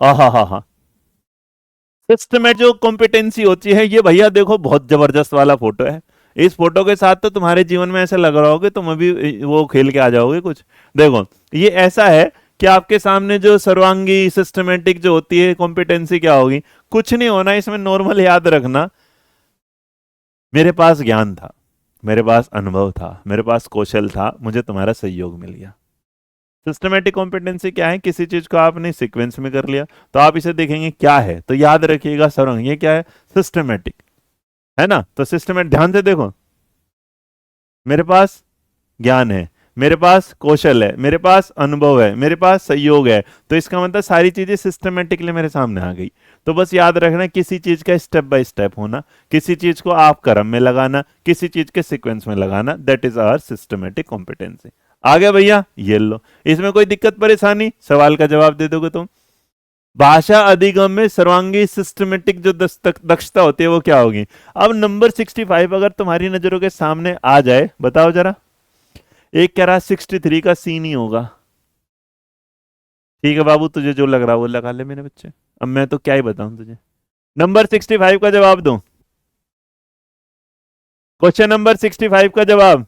आहा हा हा। सिस्टमेट जो कॉम्पिटेंसी होती है ये भैया देखो बहुत जबरदस्त वाला फोटो है। इस फोटो के साथ तो तुम्हारे जीवन में ऐसा लग रहा होगा तुम अभी वो खेल के आ जाओगे कुछ। देखो ये ऐसा है कि आपके सामने जो सर्वांगी सिस्टमेटिक जो होती है कॉम्पिटेंसी क्या होगी। कुछ नहीं होना इसमें, नॉर्मल याद रखना। मेरे पास ज्ञान था, मेरे पास अनुभव था, मेरे पास कौशल था, मुझे तुम्हारा सहयोग मिल गया। सिस्टमेटिक कॉम्पिटेंसी क्या है, किसी चीज को आपने सीक्वेंस में कर लिया। तो आप इसे देखेंगे क्या है तो याद रखिएगा सरंग, ये क्या है, सिस्टमेटिक, है ना। तो सिस्टमेटिक ध्यान से देखो, मेरे पास ज्ञान है, मेरे पास कौशल है, मेरे पास अनुभव है, मेरे पास सहयोग है। तो इसका मतलब सारी चीजें सिस्टमेटिकली मेरे सामने आ गई। तो बस याद रखना किसी चीज का स्टेप बाय स्टेप होना, किसी चीज को आप क्रम में लगाना, किसी चीज के सीक्वेंस में लगाना, that is our systematic competency. आ गया भैया, ये लो। इसमें कोई दिक्कत परेशानी, सवाल का जवाब दे दोगे तुम। भाषा अधिगम में सर्वांगी सिस्टमेटिक जो दक्षता होती है वो क्या होगी। अब नंबर 65 अगर तुम्हारी नजरों के सामने आ जाए, बताओ जरा। एक कह रहा 63 का सी नहीं होगा। ठीक है बाबू, तुझे जो लग रहा है वो लगा ले मेरे बच्चे। अब मैं तो क्या ही बताऊं तुझे। नंबर 65 का जवाब दो। क्वेश्चन नंबर 65 का जवाब।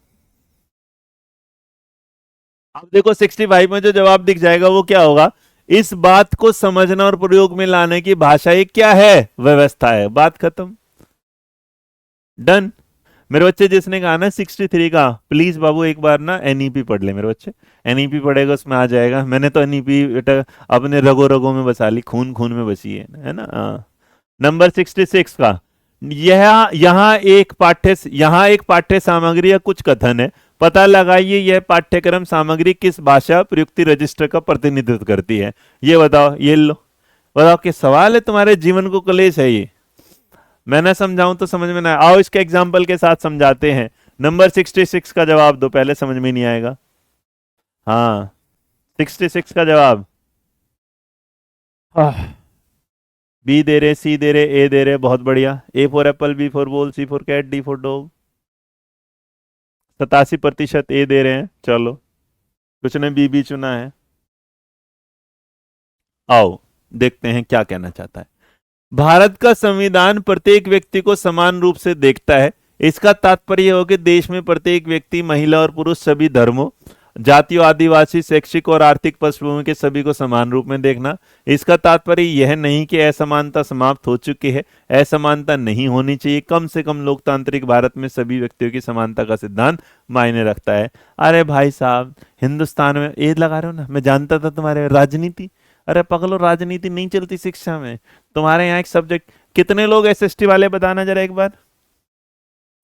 अब देखो 65 में जो जवाब दिख जाएगा वो क्या होगा। इस बात को समझना और प्रयोग में लाने की भाषा एक क्या है, व्यवस्था है। बात खत्म, डन। मेरे बच्चे जिसने कहा ना 63 का, प्लीज बाबू एक बार ना एनईपी पढ़ ले मेरे बच्चे। एनईपी पढ़ेगा उसमें आ जाएगा। मैंने तो एनईपी बेटा अपने रगो रगों में बसा ली, खून खून में बसी है ना। हाँ। नंबर 66 का, यह यहाँ एक पाठ्य सामग्री या कुछ कथन है। पता लगाइए यह पाठ्यक्रम सामग्री किस भाषा प्रयुक्ति रजिस्टर का प्रतिनिधित्व करती है। ये बताओ, ये लो। बताओ कि सवाल है तुम्हारे जीवन को कलेश है ये। मैं ना समझाऊं तो समझ में ना आए। आओ इसके एग्जाम्पल के साथ समझाते हैं। नंबर 66 का जवाब दो, पहले समझ में नहीं आएगा। हाँ, 66 का जवाब। बी दे रहे, सी दे रहे, ए दे रहे, बहुत बढ़िया। A for apple, B for ball, C for cat, D for dog. 87% A दे रहे हैं। चलो, कुछ ने बी भी चुना है। आओ देखते हैं क्या कहना चाहता है। भारत का संविधान प्रत्येक व्यक्ति को समान रूप से देखता है। इसका तात्पर्य हो कि देश में प्रत्येक व्यक्ति, महिला और पुरुष, सभी धर्मों, जातियों, आदिवासी, शैक्षिक और आर्थिक पृष्ठभूमि के सभी को समान रूप में देखना। इसका तात्पर्य यह नहीं कि असमानता समाप्त हो चुकी है। असमानता नहीं होनी चाहिए। कम से कम लोकतांत्रिक भारत में सभी व्यक्तियों की समानता का सिद्धांत मायने रखता है। अरे भाई साहब, हिंदुस्तान में ये लगा रहे हो ना, मैं जानता था तुम्हारे राजनीति। अरे पगलो, राजनीति नहीं चलती शिक्षा में। तुम्हारे यहाँ एक सब्जेक्ट, कितने लोग एसएसटी वाले बताना जरा एक बार,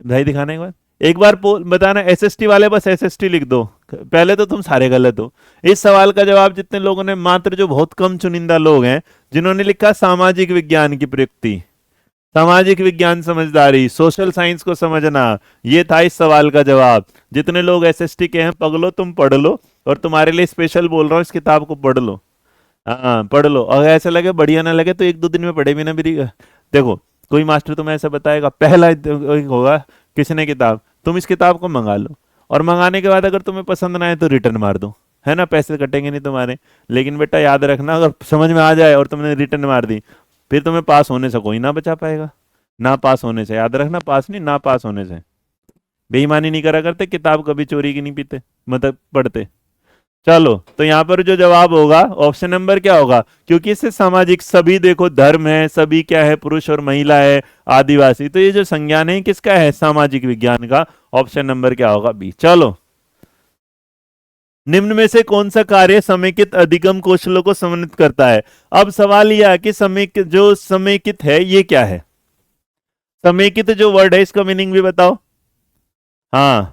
भाई दिखाना एक बार। एक बार बताना एसएसटी वाले, बस एसएसटी लिख दो। पहले तो तुम सारे गलत हो। इस सवाल का जवाब जितने लोगों ने, मात्र जो बहुत कम चुनिंदा लोग हैं जिन्होंने लिखा सामाजिक विज्ञान की प्रयुक्ति, सामाजिक विज्ञान समझदारी, सोशल साइंस को समझना, ये था इस सवाल का जवाब। जितने लोग एसएसटी के हैं पगलो तुम पढ़ लो, और तुम्हारे लिए स्पेशल बोल रहा हूँ, इस किताब को पढ़ लो। हाँ पढ़ लो, अगर ऐसा लगे बढ़िया ना लगे तो एक दो दिन में पढ़े भी ना मेरी। देखो, कोई मास्टर तुम्हें ऐसा बताएगा, पहला होगा किसी ने किताब, तुम इस किताब को मंगा लो, और मंगाने के बाद अगर तुम्हें पसंद ना आए तो रिटर्न मार दो, है ना, पैसे कटेंगे नहीं तुम्हारे। लेकिन बेटा याद रखना, अगर समझ में आ जाए और तुमने रिटर्न मार दी, फिर तुम्हें पास होने से कोई ना बचा पाएगा। ना पास होने से, याद रखना, पास नहीं, ना पास होने से। बेईमानी नहीं करा करते, किताब कभी चोरी की नहीं पीते, मतलब पढ़ते। चलो, तो यहां पर जो जवाब होगा ऑप्शन नंबर क्या होगा, क्योंकि इससे सामाजिक, सभी देखो धर्म है, सभी क्या है, पुरुष और महिला है, आदिवासी, तो ये जो संज्ञान है किसका है, सामाजिक विज्ञान का। ऑप्शन नंबर क्या होगा, बी। चलो, निम्न में से कौन सा कार्य समेकित अधिगम कौशलों को समन्वित करता है। अब सवाल यह है कि समेकित, जो समेकित है ये क्या है। समेकित जो वर्ड है इसका मीनिंग भी बताओ। हाँ,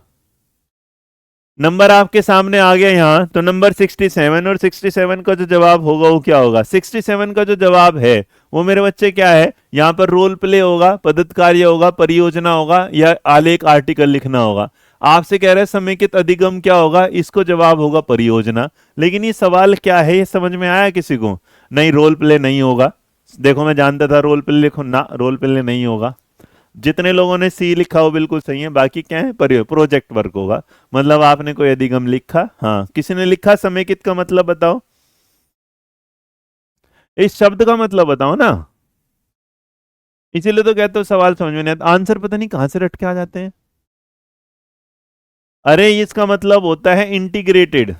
नंबर आपके सामने आ गया यहाँ, तो नंबर 67, और 67 का जो जवाब होगा वो क्या होगा। 67 का जो जवाब है वो मेरे बच्चे क्या है, यहाँ पर रोल प्ले होगा, पद्धत कार्य होगा, परियोजना होगा, या आलेख आर्टिकल लिखना होगा। आपसे कह रहे हैं समेकित अधिगम क्या होगा, इसको जवाब होगा परियोजना। लेकिन ये सवाल क्या है, ये समझ में आया किसी को। नहीं, रोल प्ले नहीं होगा। देखो मैं जानता था रोल प्ले लिखो ना, रोल प्ले नहीं होगा। जितने लोगों ने सी लिखा हो बिल्कुल सही है, बाकी क्या है, प्रोजेक्ट वर्क होगा। मतलब आपने कोई अधिगम लिखा, हाँ, किसी ने लिखा समेकित का मतलब बताओ। इस शब्द का मतलब बताओ ना, इसीलिए तो कहते हो सवाल समझ में नहीं आता, आंसर पता नहीं कहां से रट के आ जाते हैं। अरे इसका मतलब होता है इंटीग्रेटेड,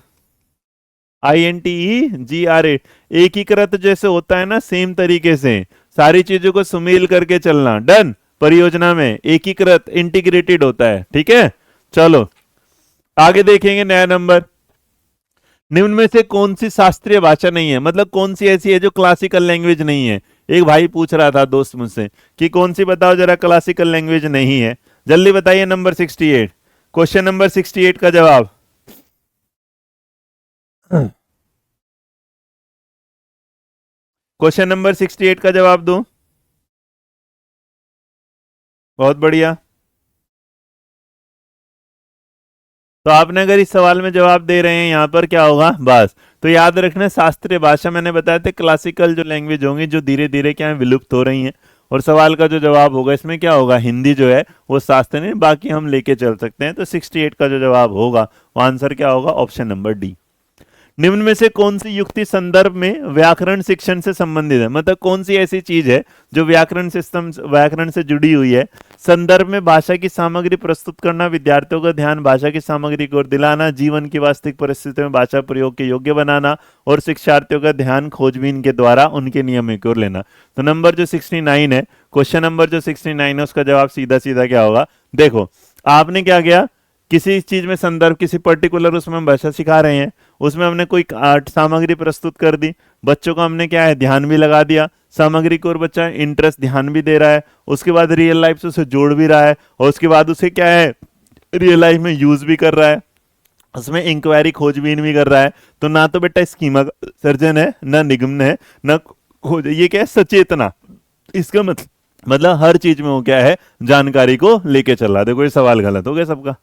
INTEGRA, एकीकृत जैसे होता है ना, सेम तरीके से सारी चीजों को सुमेल करके चलना, डन। परियोजना में एकीकृत इंटीग्रेटेड होता है, ठीक है। चलो आगे देखेंगे नया नंबर। निम्न में से कौन सी शास्त्रीय भाषा नहीं है, मतलब कौन सी ऐसी है जो क्लासिकल लैंग्वेज नहीं है। एक भाई पूछ रहा था दोस्त मुझसे कि कौन सी बताओ जरा क्लासिकल लैंग्वेज नहीं है, जल्दी बताइए। नंबर 68, क्वेश्चन नंबर 68 का जवाब। क्वेश्चन नंबर 68 का जवाब दो। बहुत बढ़िया। तो आपने अगर इस सवाल में जवाब दे रहे हैं यहां पर क्या होगा, बस। तो याद रखना शास्त्रीय भाषा मैंने बताया था क्लासिकल जो लैंग्वेज होंगी जो धीरे धीरे क्या है विलुप्त हो रही हैं। और सवाल का जो जवाब होगा इसमें क्या होगा, हिंदी जो है वो शास्त्र नहीं, बाकी हम लेके चल सकते हैं। तो 68 का जो जवाब होगा वो आंसर क्या होगा, ऑप्शन नंबर डी। निम्न में से कौन सी युक्ति संदर्भ में व्याकरण शिक्षण से संबंधित है, मतलब कौन सी ऐसी चीज है जो व्याकरण सिस्टम व्याकरण से जुड़ी हुई है। संदर्भ में भाषा की सामग्री प्रस्तुत करना, विद्यार्थियों का ध्यान भाषा की सामग्री की ओर दिलाना, जीवन की वास्तविक परिस्थितियों में भाषा प्रयोग के योग्य बनाना, और शिक्षार्थियों का ध्यान खोजबीन के द्वारा उनके नियमों की ओर लेना। तो नंबर जो 69 है, क्वेश्चन नंबर जो 69 है, उसका जवाब सीधा सीधा क्या होगा। देखो आपने क्या किया, किसी चीज में संदर्भ, किसी पर्टिकुलर उसमें हम भाषा सिखा रहे हैं, उसमें हमने कोई आर्ट सामग्री प्रस्तुत कर दी, बच्चों को हमने क्या है ध्यान भी लगा दिया सामग्री को, और बच्चा इंटरेस्ट ध्यान भी दे रहा है, उसके बाद रियल लाइफ से उसे जोड़ भी रहा है, और उसके बाद उसे क्या है रियल लाइफ में यूज भी कर रहा है, उसमें इंक्वायरी खोजबीन भी कर रहा है। तो ना तो बेटा स्कीमा सर्जन है, ना निगमन है, ना खोज, ये क्या है सचेतना। इसका मतलब हर चीज में वो क्या है जानकारी को लेके चल रहा है। देखो ये सवाल गलत हो गया सबका,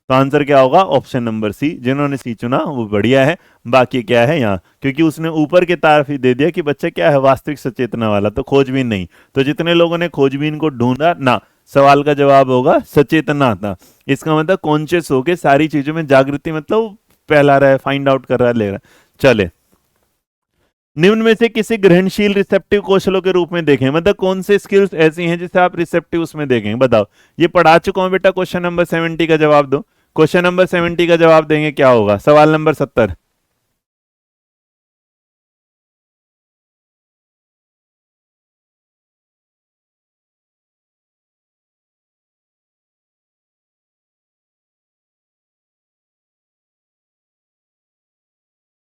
तो आंसर क्या होगा, ऑप्शन नंबर सी। जिन्होंने सी चुना वो बढ़िया है, बाकी क्या है यहाँ, क्योंकि उसने ऊपर की तरफ ही दे दिया कि बच्चा क्या है वास्तविक सचेतना वाला, तो खोजबीन नहीं। तो जितने लोगों ने खोजबीन को ढूंढा ना, सवाल का जवाब होगा सचेतना था। इसका मतलब कॉन्शियस होके सारी चीजों में जागृति, मतलब फैला रहा है, फाइंड आउट कर रहा है, ले रहा है। चले निम्न में से किसी ग्रहणशील रिसेप्टिव कौशलों के रूप में देखें, मतलब कौन से स्किल्स ऐसी हैं जिसे आप रिसेप्टिव उसमें देखें, बताओ। ये पढ़ा चुका हूं बेटा, क्वेश्चन नंबर 70 का जवाब दो। क्वेश्चन नंबर 70 का जवाब देंगे क्या होगा, सवाल नंबर 70।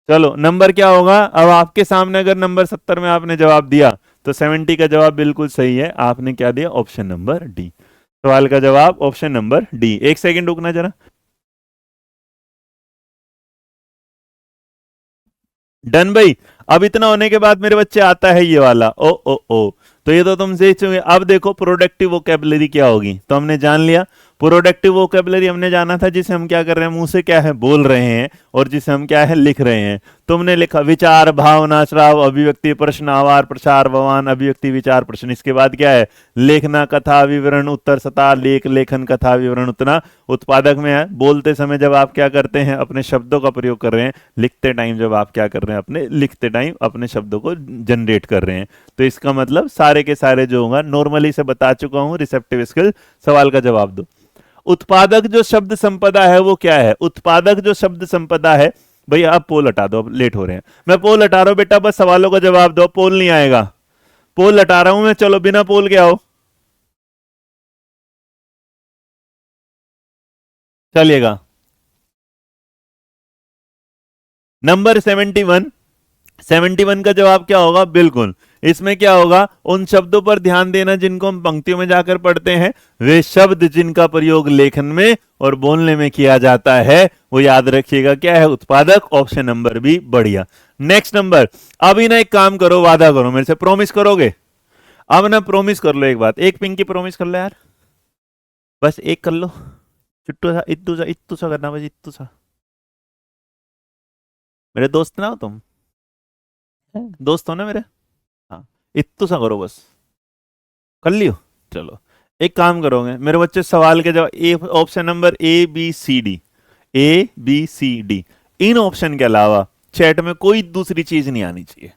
चलो नंबर क्या होगा, अब आपके सामने अगर नंबर 70 में आपने जवाब दिया तो 70 का जवाब बिल्कुल सही है, आपने क्या दिया, ऑप्शन नंबर डी। सवाल का जवाब ऑप्शन नंबर डी। एक सेकंड रुकना जरा। डन भाई। अब इतना होने के बाद मेरे बच्चे आता है ये वाला, ओ तो ये तो तुम सीख चुके। अब देखो प्रोडक्टिव वोकेबलरी क्या होगी, तो हमने जान लिया। प्रोडक्टिव वोकेबलरी हमने जाना था जिसे हम क्या कर रहे हैं, मुंह से क्या है बोल रहे हैं, और जिसे हम क्या है लिख रहे हैं। तुमने लिखा विचार, भावना, श्राव, अभिव्यक्ति, प्रश्न, आवार, प्रसार, भवान, अभिव्यक्ति, विचार, प्रश्न। इसके बाद क्या है, लेखना, कथा, विवरण, उत्तर, सता, लेख, लेखन, कथा, विवरण, उतना। उत्पादक में है बोलते समय जब आप क्या करते हैं अपने शब्दों का प्रयोग कर रहे हैं, लिखते टाइम जब आप क्या कर रहे हैं अपने लिखते टाइम अपने शब्दों को जनरेट कर रहे हैं। तो इसका मतलब सारे के सारे जो होगा नॉर्मली से बता चुका हूं, रिसेप्टिव स्किल। सवाल का जवाब दो। उत्पादक जो शब्द संपदा है वो क्या है, उत्पादक जो शब्द संपदा है, भैया आप पोल हटा दो, अब लेट हो रहे हैं। मैं पोल हटा रहा हूं बेटा, बस सवालों का जवाब दो, पोल नहीं आएगा। पोल हटा रहा हूं मैं, चलो बिना पोल के आओ, चलिएगा। नंबर 71, 71 का जवाब क्या होगा, बिल्कुल इसमें क्या होगा, उन शब्दों पर ध्यान देना जिनको हम पंक्तियों में जाकर पढ़ते हैं, वे शब्द जिनका प्रयोग लेखन में और बोलने में किया जाता है, वो याद रखिएगा क्या है, उत्पादक। ऑप्शन नंबर बी, बढ़िया। Next number. अभी ना एक काम करो, वादा करो मेरे से, प्रॉमिस करोगे। अब ना प्रॉमिस कर लो एक बात, एक पिंकी प्रॉमिस कर लो यार, बस एक कर लो। चुट्टू सा इत्तू सा करना, बस इत्तू सा। मेरे दोस्त ना हो तुम, दोस्त हो ना मेरे, हाँ। इत्तू सा करो बस, कर लियो। चलो एक काम करोगे मेरे बच्चे, सवाल के जवाब ए, option number A B C D, A B C D, इन ऑप्शन के अलावा चैट में कोई दूसरी चीज नहीं आनी चाहिए।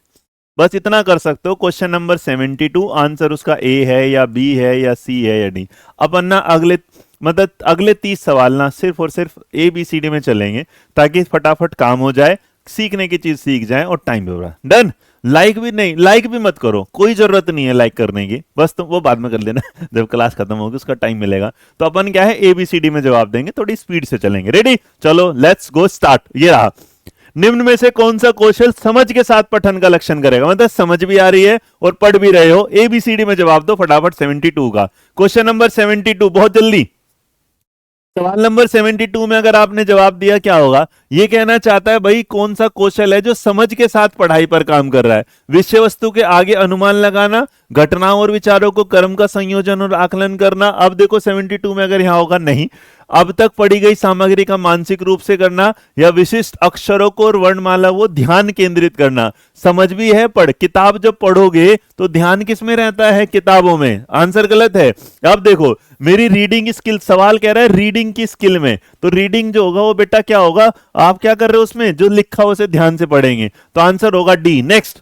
बस इतना कर सकते हो। क्वेश्चन नंबर 72 आंसर उसका ए है या बी है या सी है या डी। अपन ना अगले मतलब अगले 30 सवाल ना सिर्फ और सिर्फ ए बी सी डी में चलेंगे ताकि फटाफट काम हो जाए, सीखने की चीज सीख जाए और टाइम भी बढ़ा। डन। लाइक भी नहीं, लाइक भी मत करो, कोई जरूरत नहीं है लाइक करने की, बस तुम वो बाद में कर लेना जब क्लास खत्म होगी, उसका टाइम मिलेगा। तो अपन क्या है, ए बी सी डी में जवाब देंगे, थोड़ी स्पीड से चलेंगे। रेडी, चलो लेट्स गो स्टार्ट। ये रहा, निम्न में से कौन सा कौशल समझ के साथ पठन का लक्षण करेगा, मतलब समझ भी आ रही है और पढ़ भी रहे हो। ए बी सी डी में जवाब दो फटाफट 72 का। क्वेश्चन नंबर 72 बहुत जल्दी। सवाल नंबर 72 में अगर आपने जवाब दिया, क्या होगा, ये कहना चाहता है भाई कौन सा कौशल है जो समझ के साथ पढ़ाई पर काम कर रहा है। विषय वस्तु के आगे अनुमान लगाना, घटनाओं और विचारों को क्रम का संयोजन और आकलन करना। अब देखो 72 में अगर यहां होगा नहीं, अब तक पढ़ी गई सामग्री का मानसिक रूप से करना, या विशिष्ट अक्षरों को और वर्णमाला वो ध्यान केंद्रित करना। समझ भी है, पढ़, किताब जब पढ़ोगे तो ध्यान किस में रहता है, किताबों में। आंसर गलत है। अब देखो मेरी रीडिंग स्किल, सवाल कह रहा है रीडिंग की स्किल में, तो रीडिंग जो होगा वो बेटा क्या होगा, आप क्या कर रहे हो उसमें, जो लिखा हो उसे ध्यान से पढ़ेंगे, तो आंसर होगा डी। नेक्स्ट,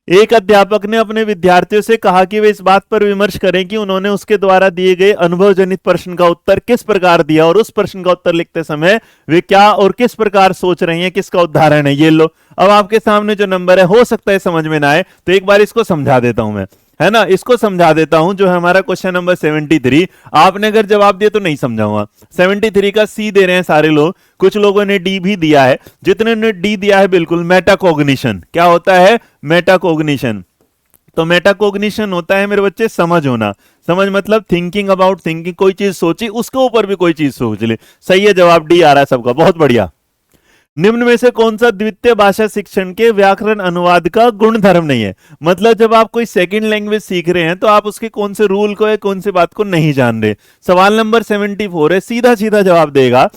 एक अध्यापक ने अपने विद्यार्थियों से कहा कि वे इस बात पर विमर्श करें कि उन्होंने उसके द्वारा दिए गए अनुभव जनित प्रश्न का उत्तर किस प्रकार दिया, और उस प्रश्न का उत्तर लिखते समय वे क्या और किस प्रकार सोच रहे हैं, किसका उदाहरण है। ये लो, अब आपके सामने जो नंबर है, हो सकता है समझ में ना आए तो एक बार इसको समझा देता हूं मैं, है ना, इसको समझा देता हूं। जो है हमारा क्वेश्चन नंबर 73, आपने अगर जवाब दिया तो नहीं समझाऊंगा। 73 का सी दे रहे हैं सारे लोग, कुछ लोगों ने डी भी दिया है। जितने ने डी दिया है बिल्कुल, मेटाकॉग्निशन क्या होता है, मेटाकॉग्निशन। तो मेटाकॉग्निशन होता है मेरे बच्चे समझ होना। समझ मतलब थिंकिंग अबाउट थिंकिंग, कोई चीज सोची उसके ऊपर भी कोई चीज सोच ले। सही है, जवाब डी आ रहा है सबका, बहुत बढ़िया। निम्न में से कौन सा द्वितीय भाषा शिक्षण के व्याकरण अनुवाद का गुण धर्म नहीं है, मतलब जब आप कोई सेकंड लैंग्वेज सीख रहे हैं तो आप उसके कौन से रूल को या कौन सी बात को नहीं जान रहे। सवाल नंबर 74 है, सीधा सीधा जवाब देगा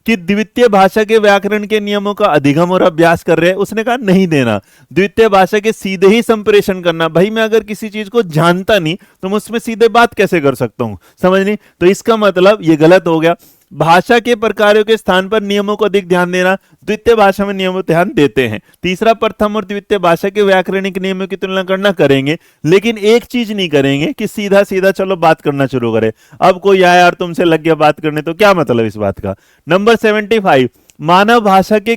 कि द्वितीय भाषा के व्याकरण के नियमों का अधिगम और अभ्यास कर रहे हैं। उसने कहा नहीं देना, द्वितीय भाषा के सीधे ही संप्रेषण करना। भाई मैं अगर किसी चीज को जानता नहीं तो मैं उसमें सीधे बात कैसे कर सकता हूं, समझ नहीं, तो इसका मतलब ये गलत हो गया। भाषा के प्रकारों के स्थान पर नियमों को अधिक ध्यान देना, द्वितीय भाषा में नियमों ध्यान देते हैं। तीसरा, प्रथम और द्वितीय भाषा के व्याकरणिक नियमों की तुलना करना करेंगे, लेकिन एक चीज नहीं करेंगे कि सीधा सीधा चलो बात करना शुरू करें। अब कोई आया यार तुमसे लग गया बात करने, तो क्या मतलब इस बात का। नंबर 75, मानव भाषा के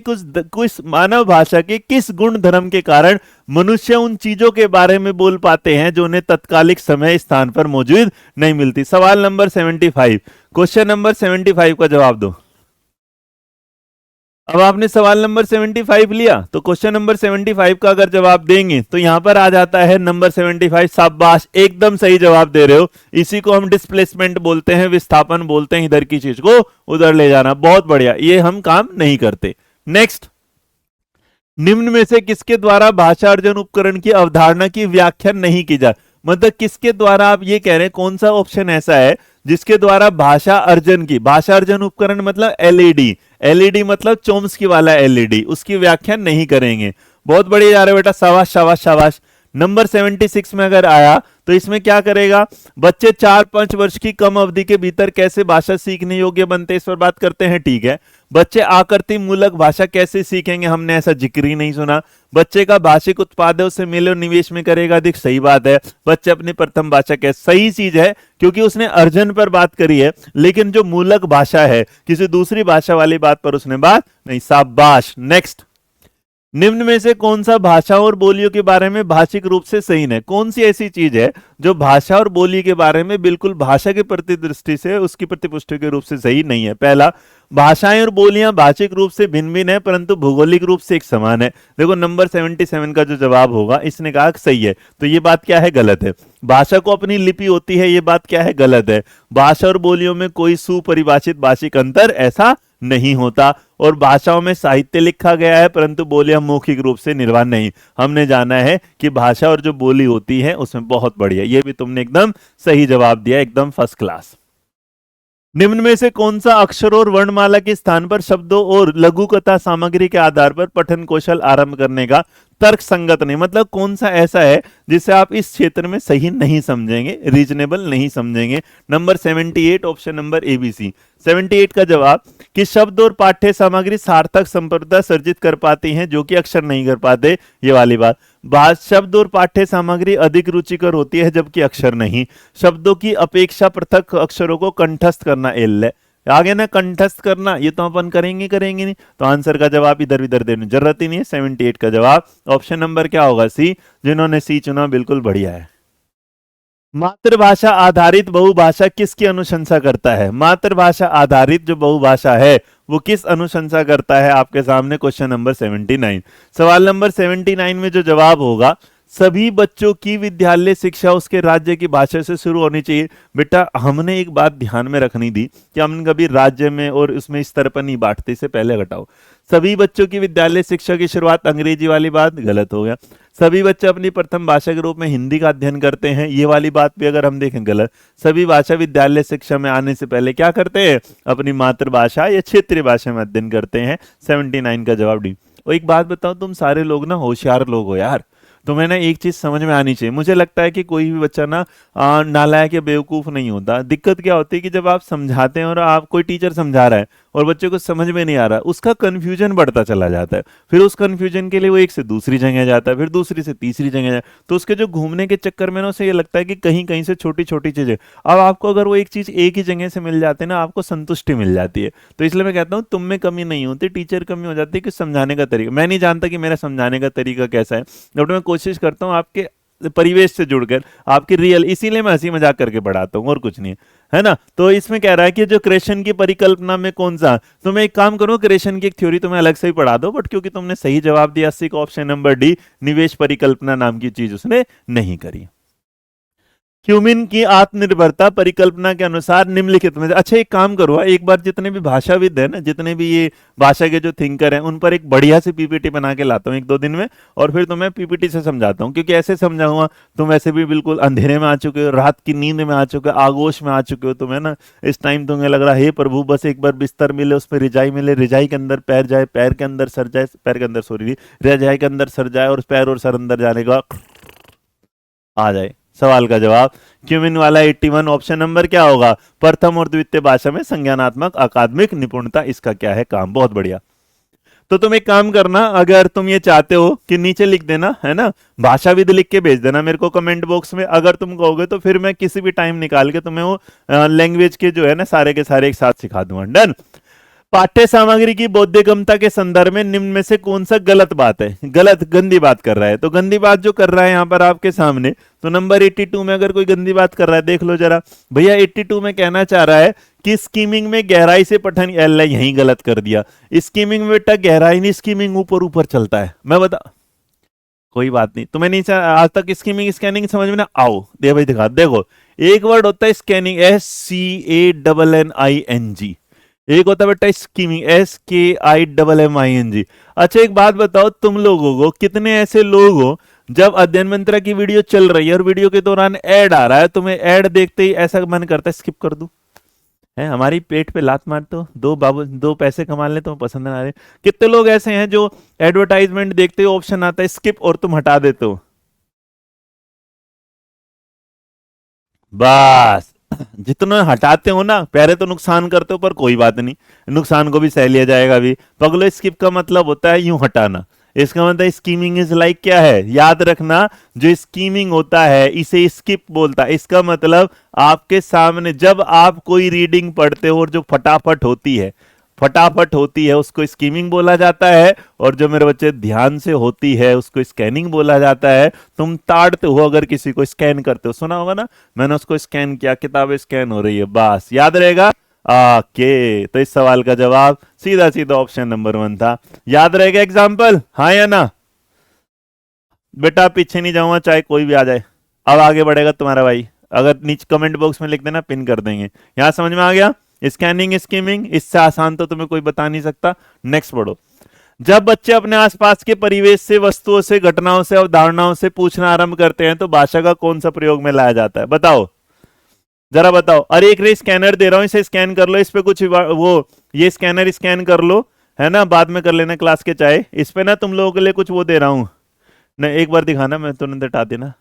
मानव भाषा के किस गुण धर्म के कारण मनुष्य उन चीजों के बारे में बोल पाते हैं जो उन्हें तत्कालिक समय स्थान पर मौजूद नहीं मिलती। सवाल नंबर 75, क्वेश्चन नंबर 75 का जवाब दो। अब आपने सवाल नंबर 75 लिया तो क्वेश्चन नंबर 75 का अगर जवाब देंगे तो यहां पर आ जाता है नंबर 75। शाबाश, एकदम सही जवाब दे रहे हो। इसी को हम डिस्प्लेसमेंट बोलते हैं, विस्थापन बोलते हैं, इधर की चीज को उधर ले जाना। बहुत बढ़िया, ये हम काम नहीं करते। नेक्स्ट, निम्न में से किसके द्वारा भाषा अर्जन उपकरण की अवधारणा की व्याख्या नहीं की जा, मतलब किसके द्वारा आप ये कह रहे हैं, कौन सा ऑप्शन ऐसा है जिसके द्वारा भाषा अर्जन की, भाषा अर्जन उपकरण मतलब एलईडी, एलईडी मतलब चोम्स्की वाला एलईडी, उसकी व्याख्या नहीं करेंगे। बहुत बढ़िया जा रहे हो बेटा, शाबाश शाबाश शाबाश। नंबर 76 में अगर आया तो इसमें क्या करेगा, बच्चे 4-5 वर्ष की कम अवधि के भीतर कैसे भाषा सीखने योग्य बनते, इस पर बात करते हैं, ठीक है। बच्चे आकृति मूलक भाषा कैसे सीखेंगे, हमने ऐसा जिक्र ही नहीं सुना। बच्चे का भाषिक उत्पाद है उसे मेल और निवेश में करेगा अधिक, सही बात है। बच्चे अपनी प्रथम भाषा कैसे, सही चीज है क्योंकि उसने अर्जन पर बात करी है, लेकिन जो मूलक भाषा है किसी दूसरी भाषा वाली बात पर उसने बात नहीं। शाबाश। नेक्स्ट, निम्न में से कौन सा भाषा और बोलियों के बारे में भाषिक रूप से सही है, कौन सी ऐसी चीज है जो भाषा और बोली के बारे में बिल्कुल भाषा की प्रति दृष्टि से उसकी प्रतिपुष्टि के रूप से सही नहीं है। पहला, भाषाएं और बोलियां भाषिक रूप से भिन्न भिन्न है परंतु भौगोलिक रूप से एक समान है। देखो नंबर 77 का जो जवाब होगा, इसने कहा सही है, तो ये बात क्या है, गलत है। भाषा को अपनी लिपि होती है, ये बात क्या है, गलत है। भाषा और बोलियों में कोई सुपरिभाषित भाषिक अंतर ऐसा नहीं होता, और भाषाओं में साहित्य लिखा गया है परंतु बोलियां मौखिक रूप से निर्वाण नहीं। हमने जाना है कि भाषा और जो बोली होती है उसमें, बहुत बढ़िया, ये भी तुमने एकदम सही जवाब दिया, एकदम फर्स्ट क्लास। निम्न में से कौन सा अक्षर और वर्णमाला के स्थान पर शब्दों और लघु कथा सामग्री के आधार पर पठन कौशल आरंभ करने का तर्क संगत नहीं, मतलब कौन सा ऐसा है जिसे आप इस क्षेत्र में सही नहीं समझेंगे, रीजनेबल नहीं समझेंगे। Number 78, option number A B C. 78 का जवाब कि शब्द और पाठ्य सामग्री सार्थक संप्रदाय सर्जित कर पाती हैं जो कि अक्षर नहीं कर पाते, ये वाली बात। शब्द और पाठ्य सामग्री अधिक रुचिकर होती है जबकि अक्षर नहीं। शब्दों की अपेक्षा पृथक अक्षरों को कंठस्थ करना एल है। आगे ना कंठस्थ करना, ये तो अपन करेंगे नहीं, तो आंसर का जवाब इधर उधर देने जरूरत ही नहीं है। 78 का जवाब ऑप्शन नंबर क्या होगा? सी। जिन्होंने सी चुना बिल्कुल बढ़िया है। मातृभाषा आधारित बहुभाषा किसकी अनुशंसा करता है? मातृभाषा आधारित जो बहुभाषा है वो किस अनुशंसा करता है? आपके सामने क्वेश्चन नंबर 79। सवाल नंबर 79 में जो जवाब होगा, सभी बच्चों की विद्यालय शिक्षा उसके राज्य की भाषा से शुरू होनी चाहिए। बेटा हमने एक बात ध्यान में रखनी थी कि हम कभी राज्य में और उसमें स्तर पर नहीं बांटते, इसे पहले घटाओ। सभी बच्चों की विद्यालय शिक्षा की शुरुआत अंग्रेजी वाली बात गलत हो गया। सभी बच्चे अपनी प्रथम भाषा के रूप में हिंदी का अध्ययन करते हैं, ये वाली बात भी अगर हम देखें गलत। सभी भाषा विद्यालय शिक्षा में आने से पहले क्या करते हैं? अपनी मातृभाषा या क्षेत्रीय भाषा में अध्ययन करते हैं। 79 का जवाब डी। और एक बात बताओ, तुम सारे लोग ना होशियार लोग हो यार, तुम्हें ना एक चीज समझ में आनी चाहिए। मुझे लगता है कि कोई भी बच्चा ना नालायक या बेवकूफ नहीं होता। दिक्कत क्या होती है कि जब आप समझाते हैं और आप कोई टीचर समझा रहा है और बच्चे को समझ में नहीं आ रहा, उसका कंफ्यूजन बढ़ता चला जाता है। फिर उस कंफ्यूजन के लिए वो एक से दूसरी जगह जाता है, फिर दूसरी से तीसरी जगह जाता है। तो उसके जो घूमने के चक्कर में ना उसे ये लगता है कि कहीं कहीं से छोटी छोटी चीजें, अब आपको अगर वो एक चीज एक ही जगह से मिल जाती है ना, आपको संतुष्टि मिल जाती है। तो इसलिए मैं कहता हूँ तुम में कमी नहीं होती, टीचर कमी हो जाती है कि समझाने का तरीका। मैं नहीं जानता कि मेरा समझाने का तरीका कैसा है, बट मैं कोशिश करता हूँ आपके परिवेश से जुड़कर आपकी रियल, इसीलिए मैं हंसी मजाक करके पढ़ाता हूँ और कुछ नहीं है ना। तो इसमें कह रहा है कि जो क्रिएशन की परिकल्पना में कौन सा, तो मैं एक काम करूँ, क्रिएशन की एक थ्योरी तुम्हें अलग से ही पढ़ा दो, बट क्योंकि तुमने सही जवाब दिया 80 का ऑप्शन नंबर डी, निवेश परिकल्पना नाम की चीज उसने नहीं करी। ह्यूमन की आत्मनिर्भरता परिकल्पना के अनुसार निम्नलिखित में, अच्छा एक काम करो, एक बार जितने भी भाषाविद है ना, जितने भी ये भाषा के जो थिंकर हैं, उन पर एक बढ़िया से पीपीटी बना के लाता हूँ 1-2 दिन में, और फिर तुम्हें पीपीटी से समझाता हूँ। क्योंकि ऐसे समझाऊंगा, तुम वैसे भी बिल्कुल अंधेरे में आ चुके हो, रात की नींद में आ चुके हो, आगोश में आ चुके हो, तुम्हें ना इस टाइम तुम्हें लग रहा है हे प्रभु बस एक बार बिस्तर मिले, उस पर रिजाई मिले, रिजाई के अंदर पैर जाए, पैर के अंदर सर जाए, पैर के अंदर सॉरी रिजाई के अंदर सर जाए, और पैर और सर अंदर जाने का आ जाए। सवाल का जवाब क्यूमिन वाला 81 ऑप्शन नंबर क्या होगा? प्रथम और द्वितीय भाषा में संज्ञानात्मक अकादमिक निपुणता, इसका क्या है काम? बहुत बढ़िया। तो तुम एक काम करना, अगर तुम ये चाहते हो कि नीचे लिख देना है ना, भाषाविद लिख के भेज देना मेरे को कमेंट बॉक्स में। अगर तुम कहोगे तो फिर मैं किसी भी टाइम निकाल के तुम्हें वो लैंग्वेज के जो है ना सारे के सारे एक साथ सिखा दूंगा। डन। पाठ्य सामग्री की बौद्धिकमता के संदर्भ में निम्न में से कौन सा गलत बात है? गलत, गंदी बात कर रहा है। तो गंदी बात जो कर रहा है यहाँ पर आपके सामने, तो नंबर 82 में अगर कोई गंदी बात कर रहा है देख लो जरा भैया। 82 में कहना चाह रहा है कि स्कीमिंग में गहराई से पठन, अल्लाह यहीं गलत कर दिया। स्कीमिंग में बेटा गहराई नहीं, स्कीमिंग ऊपर ऊपर चलता है। मैं बता, कोई बात नहीं, तुम्हें नहीं आज तक स्कीमिंग स्कैनिंग समझ में ना, आओ दे भाई दिखा। देखो एक वर्ड होता है स्कैनिंग, SCANNING, एक होता है बेटा स्कीमिंग, SKIMMING। अच्छा एक बात बताओ, तुम लोगों को कितने ऐसे लोग हो जब अध्ययन मंत्रा की वीडियो चल रही है और वीडियो के दौरान ऐड आ रहा है, तुम्हें ऐड देखते ही ऐसा मन करता है स्किप कर दूं? है हमारी पेट पे लात मार दो, दो बाबू दो पैसे कमा ले, तुम्हें पसंद ना आ रहे। कितने लोग ऐसे हैं जो एडवर्टाइजमेंट देखते ही ऑप्शन आता है स्किप और तुम हटा देते हो? बस जितना हटाते हो ना, पहले तो नुकसान करते हो, पर कोई बात नहीं, नुकसान को भी सह लिया जाएगा भी। पगलो स्किप का मतलब होता है यूं हटाना। इसका मतलब स्कीमिंग इज लाइक क्या है? याद रखना, जो स्कीमिंग होता है इसे स्किप बोलता है। इसका मतलब आपके सामने जब आप कोई रीडिंग पढ़ते हो और जो फटाफट होती है, फटाफट होती है उसको स्कीमिंग बोला जाता है, और जो मेरे बच्चे ध्यान से होती है उसको स्कैनिंग बोला जाता है। तुम ताड़ते हो अगर किसी को स्कैन करते हो, सुना होगा ना, मैंने उसको स्कैन किया, किताबें स्कैन हो रही है, बस याद रहेगा। ओके, तो इस सवाल का जवाब सीधा सीधा ऑप्शन नंबर 1 था। याद रहेगा एग्जाम्पल, हाँ या ना? बेटा पीछे नहीं जाऊंगा चाहे कोई भी आ जाए। अब आगे बढ़ेगा तुम्हारा भाई, अगर नीचे कमेंट बॉक्स में लिख देना पिन कर देंगे। यहां समझ में आ गया? स्कैनिंग स्कीमिंग, इससे आसान तो तुम्हें कोई बता नहीं सकता। नेक्स्ट पढ़ो। जब बच्चे अपने आसपास के परिवेश से, वस्तुओं से, घटनाओं से, अवधारणाओं से पूछना आरंभ करते हैं तो भाषा का कौन सा प्रयोग में लाया जाता है? बताओ जरा बताओ। अरे एक रे स्कैनर दे रहा हूं, इसे स्कैन कर लो, इस पे कुछ वो ये स्कैनर स्कैन कर लो, है ना, बाद में कर लेना क्लास के चाहे। इस पे ना तुम लोगों के लिए कुछ वो दे रहा हूं, नहीं, एक बार दिखाना, मैं तुरंत हटा देना।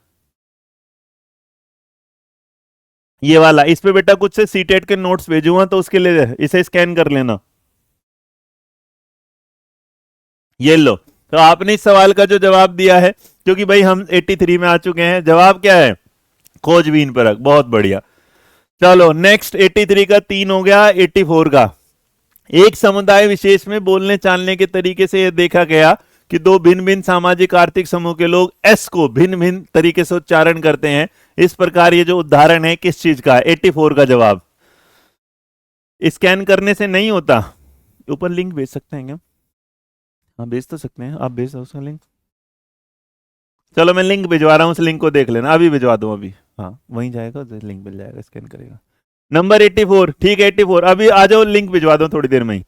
ये वाला, इस पे बेटा कुछ से सीटेट के नोट्स भेजूंगा तो उसके लिए इसे स्कैन कर लेना। ये लो। तो आपने इस सवाल का जो जवाब दिया है, क्योंकि भाई हम 83 में आ चुके हैं, जवाब क्या है? खोजबीन परख। बहुत बढ़िया। चलो नेक्स्ट, 83 का 3 हो गया, 84 का। एक समुदाय विशेष में बोलने चालने के तरीके से यह देखा गया कि दो भिन्न भिन्न सामाजिक आर्थिक समूह के लोग एस को भिन्न भिन्न तरीके से उच्चारण करते हैं। इस प्रकार ये जो उदाहरण है किस चीज का है? 84 का जवाब। स्कैन करने से नहीं होता। ऊपर लिंक भेज सकते हैं क्या? हाँ भेज तो सकते हैं, आप भेज दो उसका लिंक। चलो मैं लिंक भिजवा रहा हूँ, उस लिंक को देख लेना, अभी भिजवा दूं अभी। हाँ वहीं जाएगा, लिंक मिल जाएगा, स्कैन करेगा। नंबर 84, ठीक है 84, अभी आ जाओ, लिंक भिजवा दो थोड़ी देर में ही।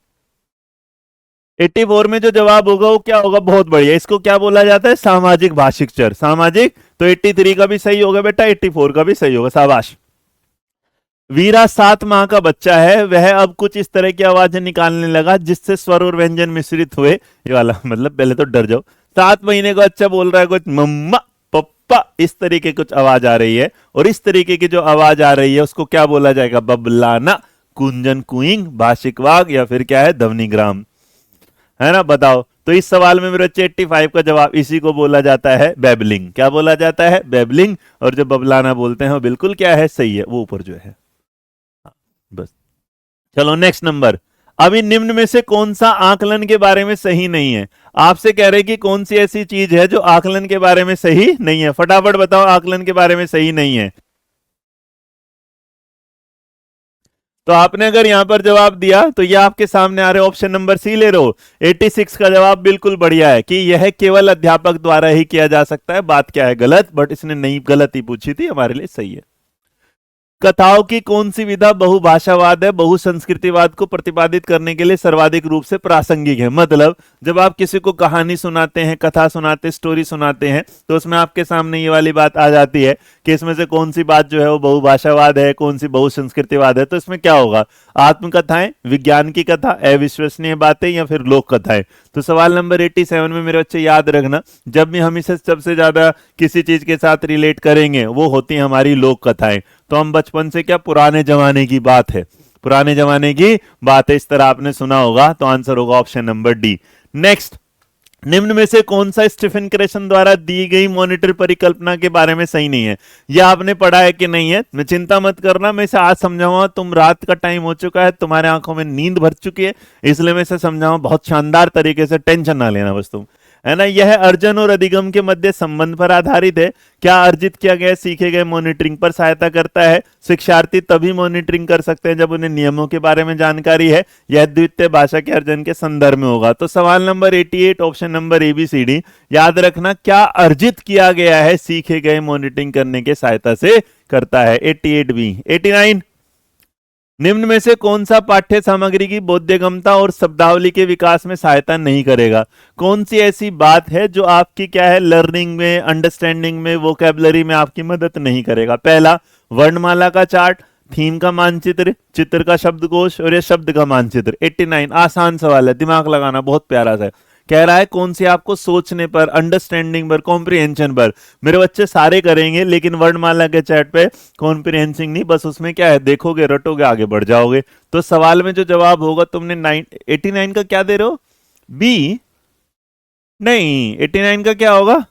84 में जो जवाब होगा वो क्या होगा? बहुत बढ़िया, इसको क्या बोला जाता है? सामाजिक भाषिक चर। सामाजिक, तो 83 का भी सही होगा बेटा, 84 का भी सही होगा, शाबाश। वीरा 7 माह का बच्चा है, वह अब कुछ इस तरह की आवाजें निकालने लगा जिससे स्वर और व्यंजन मिश्रित हुए। ये वाला मतलब पहले तो डर जाओ। 7 महीने का बच्चा बोल रहा है कुछ मम्मा पप्पा, इस तरीके कुछ आवाज आ रही है, और इस तरीके की जो आवाज आ रही है उसको क्या बोला जाएगा? बबलाना, कुंजन, कुइंग, भाषिक वाग, या फिर क्या है? ध्वनिग्राम। है ना? बताओ। तो इस सवाल में मेरे बच्चे 85 का जवाब, इसी को बोला जाता है बेबलिंग। क्या बोला जाता है? बेबलिंग। और जो बबलाना बोलते हैं वो बिल्कुल क्या है? सही है, वो ऊपर जो है। बस। चलो नेक्स्ट नंबर। अभी निम्न में से कौन सा आकलन के बारे में सही नहीं है? आपसे कह रहे कि कौन सी ऐसी चीज है जो आकलन के बारे में सही नहीं है? फटाफट बताओ, आकलन के बारे में सही नहीं है। तो आपने अगर यहां पर जवाब दिया तो ये आपके सामने आ रहे ऑप्शन नंबर सी ले रहे हो। 86 का जवाब बिल्कुल बढ़िया है कि यह केवल अध्यापक द्वारा ही किया जा सकता है। बात क्या है? गलत, बट इसने नहीं गलत ही पूछी थी, हमारे लिए सही है। कथाओं की कौन सी विधा बहुभाषावाद है बहुसंस्कृतिवाद को प्रतिपादित करने के लिए सर्वाधिक रूप से प्रासंगिक है? मतलब जब आप किसी को कहानी सुनाते हैं, कथा सुनाते, स्टोरी सुनाते हैं, तो उसमें आपके सामने ये वाली बात आ जाती है कि इसमें से कौन सी बात जो है वो बहुभाषावाद है, कौन सी बहुसंस्कृतिवाद है। तो इसमें क्या होगा? आत्मकथाएं, विज्ञान की कथा, अविश्वसनीय बातें, या फिर लोक कथाएं। तो सवाल नंबर 87 में मेरे बच्चे याद रखना, जब भी हम इसे सबसे ज्यादा किसी चीज के साथ रिलेट करेंगे वो होती है हमारी लोक कथाएं। तो हम बचपन से क्या पुराने जमाने की बात है, पुराने जमाने की बात है, इस तरह आपने सुना होगा। तो आंसर होगा ऑप्शन नंबर डी। नेक्स्ट, निम्न में से कौन सा स्टीफन क्रेशन द्वारा दी गई मॉनिटर परिकल्पना के बारे में सही नहीं है? यह आपने पढ़ा है कि नहीं है? मैं चिंता मत करना, मैं इसे आज समझाऊंगा। तुम रात का टाइम हो चुका है, तुम्हारे आंखों में नींद भर चुकी है, इसलिए मैं इसे समझाऊंगा बहुत शानदार तरीके से, टेंशन ना लेना बस तुम। है ना? यह अर्जन और अधिगम के मध्य संबंध पर आधारित है। क्या अर्जित किया गया सीखे गए मॉनिटरिंग पर सहायता करता है? शिक्षार्थी तभी मॉनिटरिंग कर सकते हैं जब उन्हें नियमों के बारे में जानकारी है। यह द्वितीय भाषा के अर्जन के संदर्भ में होगा। तो सवाल number 88 option number A B C D. याद रखना, क्या अर्जित किया गया है सीखे गए मॉनिटरिंग करने के सहायता से करता है? 88 बी। 89, निम्न में से कौन सा पाठ्य सामग्री की बोध्यगमता और शब्दावली के विकास में सहायता नहीं करेगा? कौन सी ऐसी बात है जो आपकी क्या है लर्निंग में, अंडरस्टैंडिंग में, वोकैबुलरी में आपकी मदद नहीं करेगा? पहला, वर्णमाला का चार्ट, थीम का मानचित्र, चित्र का शब्दकोश, और ये शब्द का मानचित्र। 89, आसान सवाल है, दिमाग लगाना, बहुत प्यारा सा है। कह रहा है कौन सी आपको सोचने पर, अंडरस्टैंडिंग पर, कॉम्प्रिहेंशन पर। मेरे बच्चे सारे करेंगे, लेकिन वर्णमाला के चैट पे कॉम्प्रिहेंसिंग नहीं, बस उसमें क्या है, देखोगे, रटोगे, आगे बढ़ जाओगे। तो सवाल में जो जवाब होगा, तुमने 89 का क्या दे रहे हो? बी नहीं, 89 का क्या होगा?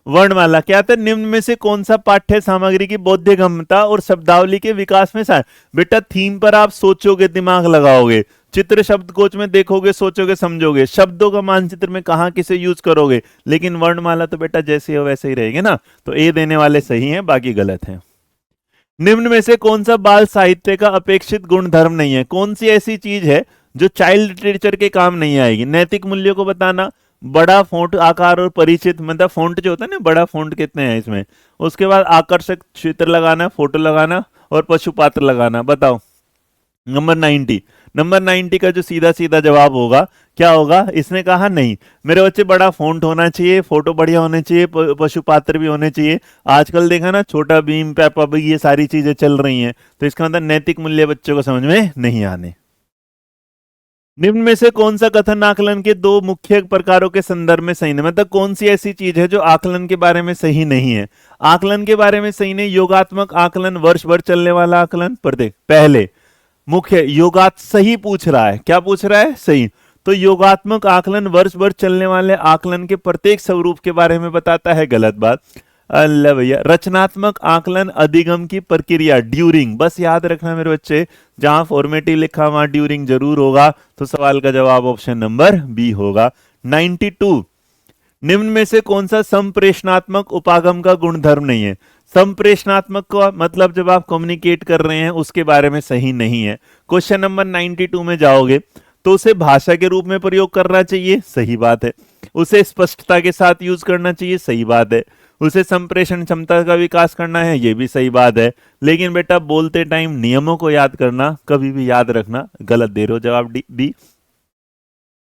वर्णमाला। क्या था? निम्न में से कौन सा पाठ्य सामग्री की बोध्यगम्यता और शब्दावली के विकास में सहायक? बेटा थीम पर आप सोचोगे, दिमाग लगाओगे, चित्र शब्दकोश में देखोगे, सोचोगे, समझोगे, शब्दों का मानचित्र में कहां किसे यूज करोगे, लेकिन वर्णमाला तो बेटा जैसे हो वैसे ही रहेगी ना। तो ए देने वाले सही हैं, बाकी गलत हैं। निम्न में से कौन सा बाल साहित्य का अपेक्षित गुण धर्म नहीं है? कौन सी ऐसी चीज है जो चाइल्ड लिटरेचर के काम नहीं आएगी? नैतिक मूल्यों को बताना, बड़ा फोंट आकार और परिचित, मतलब फोंट जो होता है ना, बड़ा फोंट कितने हैं इसमें, उसके बाद आकर्षक चित्र लगाना, फोटो लगाना, और पशु पात्र लगाना। बताओ नंबर 90। नंबर 90 का जो सीधा सीधा जवाब होगा क्या होगा? इसने कहा नहीं मेरे बच्चे, बड़ा फोंट होना चाहिए, फोटो बढ़िया होने चाहिए, पशु पात्र भी होने चाहिए। आजकल देखा ना, छोटा भीम, पेपा बिग, ये सारी चीजें चल रही हैं। तो इसका मतलब नैतिक मूल्य बच्चों को समझ में नहीं आने। निम्न में से कौन सा कथन आकलन के दो मुख्य प्रकारों के संदर्भ में सही नहीं, मतलब कौन सी ऐसी चीज है जो आकलन के बारे में सही नहीं है? आकलन के बारे में सही नहीं, योगात्मक आकलन, वर्ष भर चलने वाला आकलन। पर देख, पहले मुख्य योगात सही पूछ रहा है, क्या पूछ रहा है? सही। तो योगात्मक आकलन वर्ष भर चलने वाले आकलन के प्रत्येक स्वरूप के बारे में बताता है, गलत बात। अल्लाह भैया, रचनात्मक आकलन अधिगम की प्रक्रिया, ड्यूरिंग, बस याद रखना मेरे बच्चे, जहां फॉर्मेटिव लिखा वहां ड्यूरिंग जरूर होगा, तो सवाल का जवाब ऑप्शन नंबर बी होगा। 92, निम्न में से कौन सा संप्रेषणात्मक उपागम का गुणधर्म नहीं है? संप्रेषणात्मक का मतलब जब आप कम्युनिकेट कर रहे हैं उसके बारे में सही नहीं है। क्वेश्चन नंबर 92 में जाओगे तो उसे भाषा के रूप में प्रयोग करना चाहिए, सही बात है। उसे स्पष्टता के साथ यूज करना चाहिए, सही बात है। उसे संप्रेषण क्षमता का विकास करना है, ये भी सही बात है। लेकिन बेटा बोलते टाइम नियमों को याद करना कभी भी याद रखना, गलत दे रहे हो जवाब बी।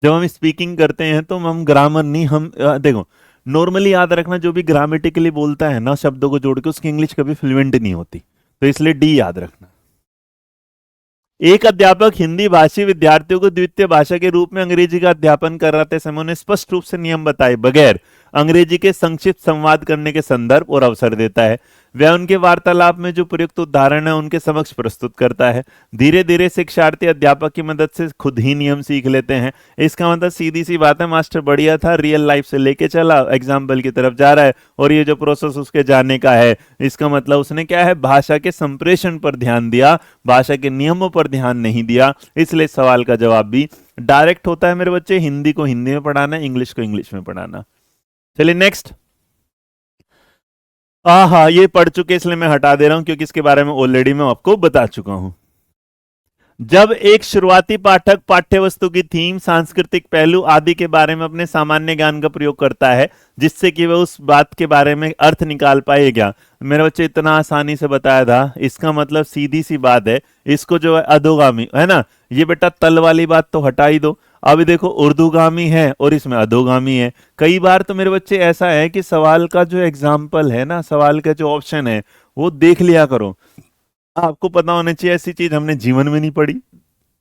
जब हम स्पीकिंग करते हैं तो हम ग्रामर नहीं, हम देखो नॉर्मली याद रखना, जो भी ग्रामेटिकली बोलता है ना शब्दों को जोड़ के, उसकी इंग्लिश कभी फ्लुएंट नहीं होती, तो इसलिए डी याद रखना। एक अध्यापक हिंदी भाषी विद्यार्थियों को द्वितीय भाषा के रूप में अंग्रेजी का अध्यापन कर रहे समय उन्हें स्पष्ट रूप से नियम बताए बगैर अंग्रेजी के संक्षिप्त संवाद करने के संदर्भ और अवसर देता है। वह उनके वार्तालाप में जो प्रयुक्त उदाहरण है उनके समक्ष प्रस्तुत करता है। धीरे धीरे शिक्षार्थी अध्यापक की मदद से खुद ही नियम सीख लेते हैं। इसका मतलब सीधी सी बात है, मास्टर बढ़िया था, रियल लाइफ से लेके चला, एग्जाम्पल की तरफ जा रहा है, और ये जो प्रोसेस उसके जाने का है, इसका मतलब उसने क्या है, भाषा के संप्रेषण पर ध्यान दिया, भाषा के नियमों पर ध्यान नहीं दिया। इसलिए सवाल का जवाब भी डायरेक्ट होता है मेरे बच्चे, हिंदी को हिंदी में पढ़ाना, इंग्लिश को इंग्लिश में पढ़ाना। चलिए नेक्स्ट। हाँ, ये पढ़ चुके इसलिए मैं हटा दे रहा हूं, क्योंकि इसके बारे में ऑलरेडी मैं आपको बता चुका हूं। जब एक शुरुआती पाठक पाठ्यवस्तु की थीम, सांस्कृतिक पहलू आदि के बारे में अपने सामान्य ज्ञान का प्रयोग करता है जिससे कि वह उस बात के बारे में अर्थ निकाल पाएगा, मेरे बच्चे इतना आसानी से बताया था, इसका मतलब सीधी सी बात है, इसको जो है अधोगामी है ना, ये बेटा तल वाली बात तो हटा ही दो। अभी देखो उर्दूगामी है और इसमें अधोगामी है। कई बार तो मेरे बच्चे ऐसा है कि सवाल का जो एग्जाम्पल है ना, सवाल का जो ऑप्शन है वो देख लिया करो, आपको पता होना चाहिए, ऐसी चीज हमने जीवन में नहीं पढ़ी।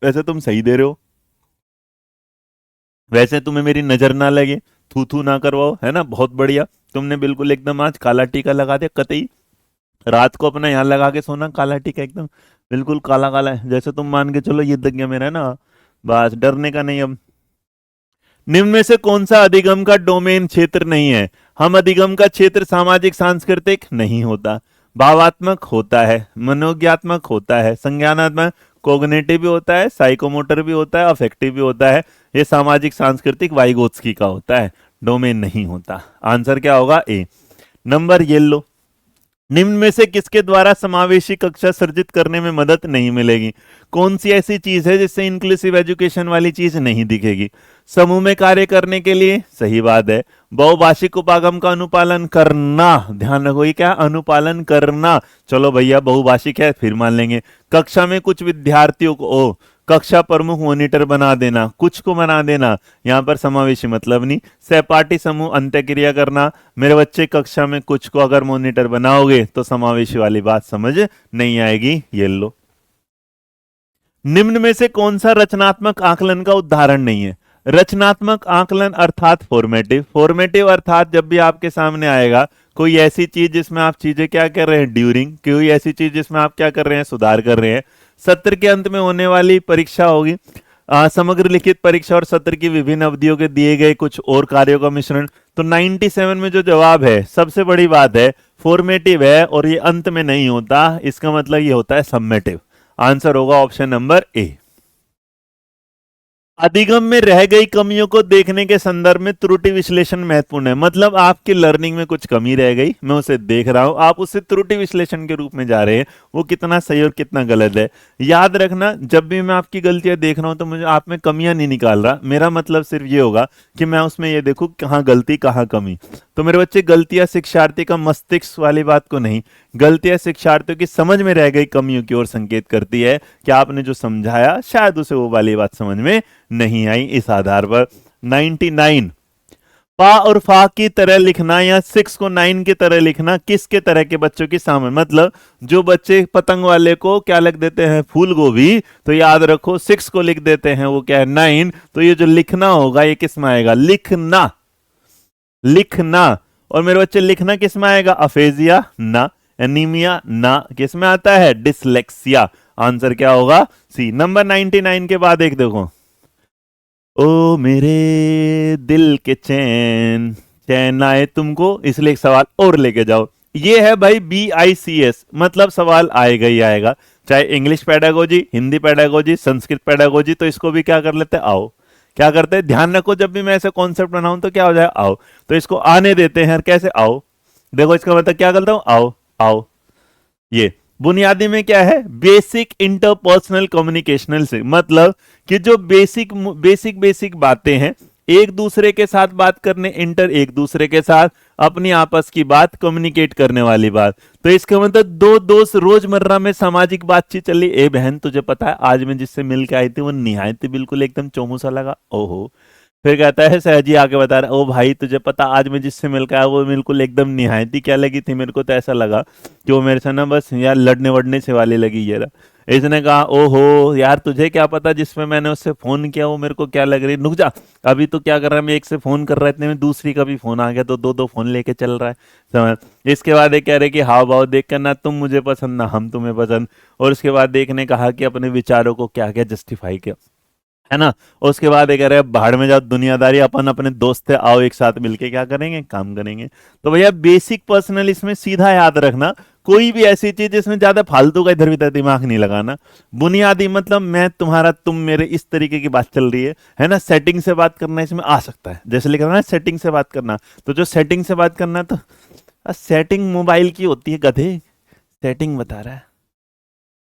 वैसे तुम सही दे रहे हो, वैसे तुम्हें मेरी नजर ना लगे, थू थू ना करवाओ, है ना, बहुत बढ़िया। तुमने बिल्कुल एकदम आज काला टीका लगा दिया, कतई रात को अपना यहाँ लगा के सोना, काला टीका एकदम बिल्कुल काला काला है, जैसे तुम मान के चलो ये दग गया मेरा, है ना, बस डरने का नहीं। अब निम्न में से कौन सा अधिगम का डोमेन क्षेत्र नहीं है? हम अधिगम का क्षेत्र सामाजिक सांस्कृतिक नहीं होता, भावात्मक होता है, मनोज्ञात्मक होता है, संज्ञानात्मक कोग्निटिव भी होता है, साइकोमोटर भी होता है, अफेक्टिव भी होता है। ये सामाजिक सांस्कृतिक वाइगोत्स्की का होता है, डोमेन नहीं होता। आंसर क्या होगा? ए। नंबर येलो, निम्न में से किसके द्वारा समावेशी कक्षा सृजित करने में मदद नहीं मिलेगी? कौन सी ऐसी चीज है जिससे इंक्लूसिव एजुकेशन वाली चीज नहीं दिखेगी? समूह में कार्य करने के लिए, सही बात है। बहुभाषिक उपागम का अनुपालन करना, ध्यान रखो ये क्या, अनुपालन करना, चलो भैया बहुभाषिक है फिर मान लेंगे। कक्षा में कुछ विद्यार्थियों को कक्षा प्रमुख मॉनिटर बना देना, कुछ को बना देना, यहां पर समावेशी मतलब नहीं। सहपाठी समूह अंत्यक्रिया करना, मेरे बच्चे कक्षा में कुछ को अगर मॉनिटर बनाओगे तो समावेशी वाली बात समझ नहीं आएगी। ये लो। निम्न में से कौन सा रचनात्मक आकलन का उदाहरण नहीं है? रचनात्मक आकलन अर्थात फॉर्मेटिव, फॉर्मेटिव अर्थात जब भी आपके सामने आएगा कोई ऐसी चीज जिसमें आप चीजें क्या कर रहे हैं, ड्यूरिंग, कोई ऐसी चीज जिसमें आप क्या कर रहे हैं, सुधार कर रहे हैं। सत्र के अंत में होने वाली परीक्षा होगी समग्र लिखित परीक्षा और सत्र की विभिन्न अवधियों के दिए गए कुछ और कार्यों का मिश्रण। तो 97 में जो जवाब है, सबसे बड़ी बात है फॉर्मेटिव है और ये अंत में नहीं होता, इसका मतलब ये होता है सम्मेटिव। आंसर होगा ऑप्शन नंबर ए। अधिगम में रह गई कमियों को देखने के संदर्भ में त्रुटि विश्लेषण महत्वपूर्ण है, मतलब आपकी लर्निंग में कुछ कमी रह गई, मैं उसे देख रहा हूं, आप उसे त्रुटि विश्लेषण के रूप में जा रहे हैं, वो कितना सही और कितना गलत है। याद रखना, जब भी मैं आपकी गलतियां देख रहा हूं तो मुझे आप में कमियां नहीं निकाल रहा, मेरा मतलब सिर्फ ये होगा कि मैं उसमें ये देखूं कहाँ गलती कहाँ कमी। तो मेरे बच्चे गलतियां शिक्षार्थी का मस्तिष्क वाली बात को नहीं, गलतियां शिक्षार्थियों की समझ में रह गई कमियों की ओर संकेत करती है कि आपने जो समझाया शायद उसे वो वाली बात समझ में नहीं आई। इस आधार पर 99 पा और फा की तरह लिखना या 6 को 9 की तरह लिखना किसके तरह के बच्चों की सामने, मतलब जो बच्चे पतंग वाले को क्या लिख देते हैं फूल गोभी, तो याद रखो 6 को लिख देते हैं वो क्या है 9, तो ये जो लिखना होगा ये किस में आएगा, लिखना, लिखना। और मेरे बच्चे लिखना किस में आएगा, अफेजिया ना, एनीमिया ना, किस में आता है, डिसलेक्सिया। आंसर क्या होगा, सी। नंबर 99 के बाद एक देखो, ओ मेरे दिल के चैन, चैन आए तुमको, इसलिए एक सवाल और लेके जाओ। ये है भाई BICS, मतलब सवाल आएगा ही आएगा, चाहे English pedagogy, Hindi pedagogy, Sanskrit pedagogy, तो इसको भी क्या कर लेते हैं, आओ। क्या करते हैं, ध्यान रखो, जब भी मैं ऐसे कॉन्सेप्ट बनाऊं तो क्या हो जाए, आओ। तो इसको आने देते हैं, कैसे, आओ। देखो इसका मतलब क्या करता हूं, आओ आओ। ये बुनियादी में क्या है, बेसिक इंटरपर्सनल कम्युनिकेशनल से, मतलब कि जो बेसिक बेसिक बेसिक बातें हैं, एक दूसरे के साथ बात करने, इंटर एक दूसरे के साथ अपनी आपस की बात कम्युनिकेट करने वाली बात। तो इसका मतलब दो दोस्त रोजमर्रा में सामाजिक बातचीत चली, ए बहन तुझे पता है आज मैं जिससे मिल के आई थी वो निहायत बिल्कुल एकदम चोमू सा लगा, ओहो। फिर कहता है सहजी आके बता रहा, ओ भाई तुझे पता आज मैं जिससे मिल के आया वो बिल्कुल एकदम निहायती क्या लगी थी, मेरे को तो ऐसा लगा कि वो मेरे से ना बस यार लड़ने वड़ने से वाली लगी ये रहा। इसने कहा ओहो यार तुझे क्या पता जिसमें मैंने उससे फोन किया वो मेरे को क्या लग रही, रुक जा, अभी तो क्या कर रहा है, मैं एक से फोन कर रहा है इतने में दूसरी का भी फोन आ गया, तो दो दो फोन लेके चल रहा है, समझ। इसके बाद ये कह रहे कि हाव भाव देख कर ना तुम मुझे पसंद ना हम तुम्हें पसंद। और उसके बाद देखने कहा कि अपने विचारों को क्या क्या जस्टिफाई किया, है ना। और उसके बाद ये कह रहे हैं भाड़ में जाओ दुनियादारी, अपन अपने दोस्त से आओ एक साथ मिलके क्या करेंगे, काम करेंगे। तो भैया बेसिक पर्सनल इसमें सीधा याद रखना, कोई भी ऐसी चीज जिसमें ज्यादा फालतू का इधर उधर दिमाग नहीं लगाना। बुनियादी मतलब मैं तुम्हारा तुम मेरे, इस तरीके की बात चल रही है ना। सेटिंग से बात करना इसमें आ सकता है, जैसे लिखा ना सेटिंग से बात करना, तो जो सेटिंग से बात करना तो सेटिंग मोबाइल की होती है गधे, सेटिंग बता रहा है,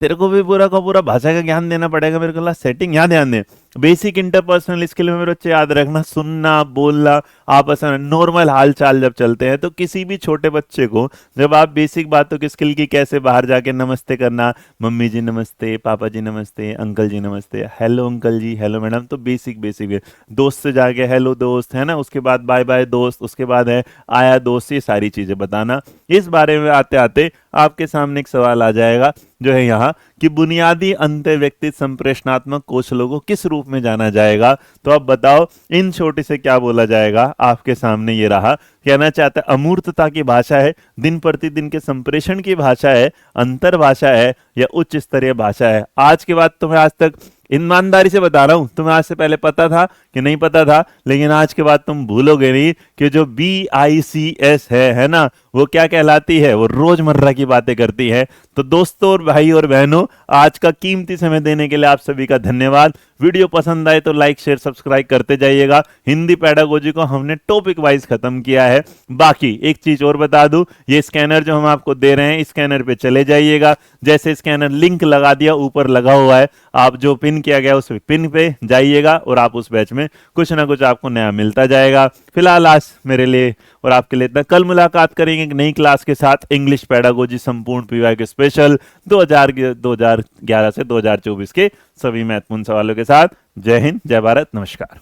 तेरे को भी पूरा का पूरा भाषा का ज्ञान देना पड़ेगा मेरे को, सेटिंग यहाँ ध्यान दे। बेसिक इंटरपर्सनल स्किल में मेरे बच्चे याद रखना, सुनना, बोलना, आपस में नॉर्मल हाल चाल जब चलते हैं, तो किसी भी छोटे बच्चे को जब आप बेसिक बातों की स्किल की, कैसे बाहर जाके नमस्ते करना, मम्मी जी नमस्ते, पापा जी नमस्ते, अंकल जी नमस्ते, हेलो अंकल जी, हेलो मैडम, तो बेसिक बेसिक है। दोस्त से जाके हेलो दोस्त, है ना, उसके बाद बाय बाय दोस्त, उसके बाद है आया दोस्त, ये सारी चीजें बताना। इस बारे में आते आते आपके सामने एक सवाल आ जाएगा जो है यहाँ कि बुनियादी अंतर व्यक्ति संप्रेषणात्मक कौशलों को किस रूप में जाना जाएगा। तो अब बताओ इन छोटे से क्या बोला जाएगा, आपके सामने ये रहा। कहना चाहता है अमूर्तता की भाषा है, दिन प्रतिदिन के संप्रेषण की भाषा है, अंतर भाषा है, या उच्च स्तरीय भाषा है। आज के बाद तुम्हें, आज तक ईमानदारी से बता रहा हूं, तुम्हें आज से पहले पता था कि नहीं पता था, लेकिन आज के बाद तुम भूलोगे नहीं कि जो BICS है ना, वो क्या कहलाती है, वो रोजमर्रा की बातें करती है। तो दोस्तों और भाई और बहनों, आज का कीमती समय देने के लिए आप सभी का धन्यवाद। वीडियो पसंद आए तो लाइक शेयर सब्सक्राइब करते जाइएगा। हिंदी पेडागोजी को हमने टॉपिक वाइज खत्म किया है। बाकी एक चीज और बता दूं, ये स्कैनर जो हम आपको दे रहे हैं, स्कैनर पे चले जाइएगा, जैसे स्कैनर लिंक लगा दिया ऊपर लगा हुआ है, आप जो पिन किया गया उस पिन पे जाइएगा और आप उस बैच में कुछ ना कुछ आपको नया मिलता जाएगा। फिलहाल आज मेरे लिए और आपके लिए इतना, कल मुलाकात करेंगे एक नई क्लास के साथ, इंग्लिश पेडागोजी संपूर्ण PY के स्पेशल 2011 से 2024 के सभी महत्वपूर्ण सवालों के साथ। जय हिंद, जय भारत, नमस्कार।